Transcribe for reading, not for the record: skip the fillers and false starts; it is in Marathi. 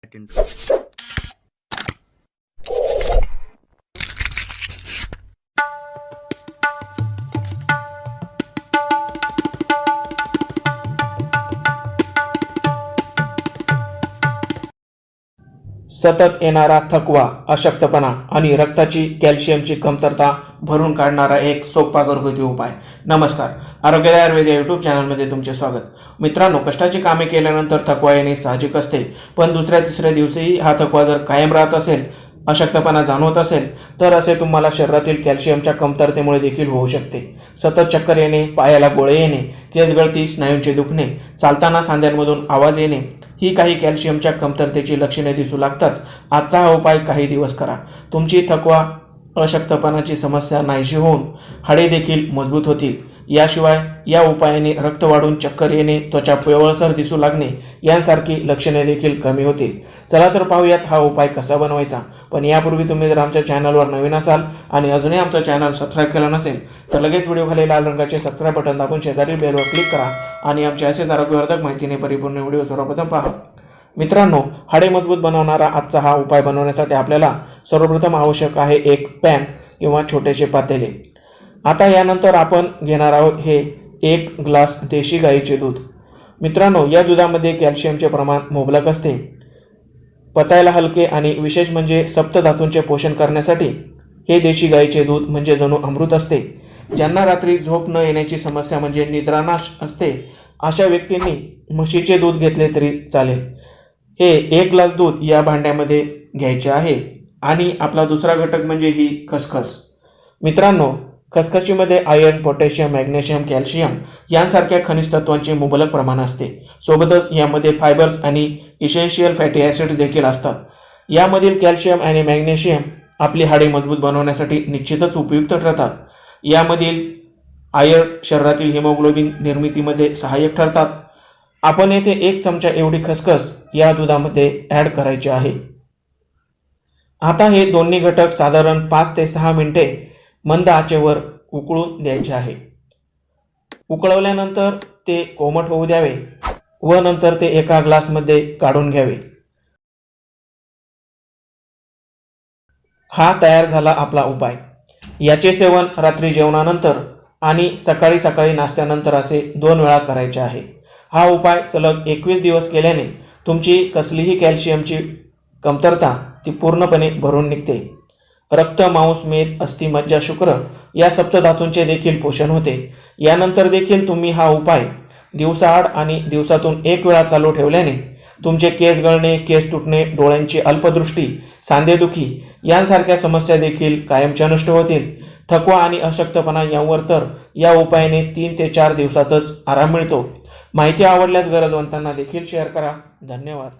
अटेंड सतत येणारा थकवा, अशक्तपणा आणि रक्ताची कॅल्शियमची कमतरता भरून काढणारा एक सोपा घरगुती उपाय. नमस्कार, आरोग्यदायी आयुर्वेद या यूट्यूब चॅनलमध्ये तुमचे स्वागत. मित्रांनो, कष्टाची कामे केल्यानंतर थकवा येणे साहजिक असते, पण दुसऱ्या तिसऱ्या दिवशीही हा थकवा जर कायम राहत असेल, अशक्तपणा जाणवत असेल, तर असे तुम्हाला शरीरातील कॅल्शियमच्या कमतरतेमुळे देखील होऊ शकते. सतत चक्कर येणे, पायाला गोळे येणे, केस गळती, स्नायूंचे दुखणे, चालताना सांध्यांमधून आवाज येणे ही काही कॅल्शियमच्या कमतरतेची लक्षणे दिसू लागताच आजचा हा उपाय काही दिवस करा. तुमची थकवा, अशक्तपणाची समस्या नाहीशी होऊन हाडे देखील मजबूत होतील. याशिवाय या उपायाने रक्त वाढून चक्कर येणे, त्वचा पिवळसर दिसू लागणे यांसारखी लक्षणे देखील कमी होतील. चला तर पाहूयात हा उपाय कसा बनवायचा. पण यापूर्वी तुम्ही जर आमच्या चॅनलवर नवीन असाल आणि अजूनही आमचं चॅनल सबस्क्राईब केलं नसेल तर लगेच व्हिडिओ खाली लाल रंगाचे सबस्क्राईब बटन दाबून शेजारील बेलवर क्लिक करा आणि आमचे असेच आरोग्यवर्धक माहितीने परिपूर्ण व्हिडिओ सर्वप्रथम पहा. मित्रांनो, हाडे मजबूत बनवणारा आजचा हा उपाय बनवण्यासाठी आपल्याला सर्वप्रथम आवश्यक आहे एक पॅन किंवा छोटेसे पातेले. आता यानंतर आपण घेणार आहोत हे 1 ग्लास देशी गाईचे दूध. मित्रांनो, या दुधामध्ये कॅल्शियमचे प्रमाण मुबलक असते. पचायला हलके आणि विशेष म्हणजे सप्तधातूंचे पोषण करण्यासाठी हे देशी गाईचे दूध म्हणजे जणू अमृत असते. ज्यांना रात्री झोप न येण्याची समस्या म्हणजे निद्रानाश असते, अशा व्यक्तींनी म्हशीचे दूध घेतले तरी चालेल. हे 1 ग्लास दूध या भांड्यामध्ये घ्यायचे आहे. आणि आपला दुसरा घटक म्हणजे ही खसखस. मित्रांनो, खसखशीमध्ये आयर्न, पोटॅशियम, मॅग्नेशियम, कॅल्शियम यांसारख्या खनिज तत्वांचे मुबलक प्रमाण असते. सोबतच यामध्ये फायबर्स आणि इसेन्शियल फॅटी ॲसिड्स देखील असतात. यामधील कॅल्शियम आणि मॅग्नेशियम आपली हाडे मजबूत बनवण्यासाठी निश्चितच उपयुक्त ठरतात. यामधील आयर्न शरीरातील हिमोग्लोबिन निर्मितीमध्ये सहाय्यक ठरतात. आपण येथे 1 चमचा एवढी खसखस या दुधामध्ये ॲड करायची आहे. आता हे दोन्ही घटक साधारण 5 ते 6 मिनिटे मंद आचेवर उकळून द्यायचे आहे. उकळवल्यानंतर ते कोमट होऊ द्यावे व नंतर ते एका ग्लासमध्ये काढून घ्यावे. हा तयार झाला आपला उपाय. याचे सेवन रात्री जेवणानंतर आणि सकाळी सकाळी नाश्त्यानंतर असे 2 वेळा करायचे आहे. हा उपाय सलग 21 दिवस केल्याने तुमची कसलीही कॅल्शियमची कमतरता ती पूर्णपणे भरून निघते. रक्त, मांस, मेद, अस्थि, मज्जा, शुक्र या सप्तधातूंचे देखील पोषण होते. यानंतर देखील तुम्ही हा उपाय दिवसाआड आणि दिवसातून 1 वेळा चालू ठेवल्याने तुमचे केस गळणे, केस तुटणे, डोळ्यांची अल्पदृष्टी, सांधेदुखी यांसारख्या समस्या देखील कायमच्या नष्ट होतील. थकवा आणि अशक्तपणा यांवर तर या उपायाने 3 ते 4 दिवसातच आराम मिळतो. माहिती आवडल्यास गरजवंतांना देखील शेअर करा. धन्यवाद.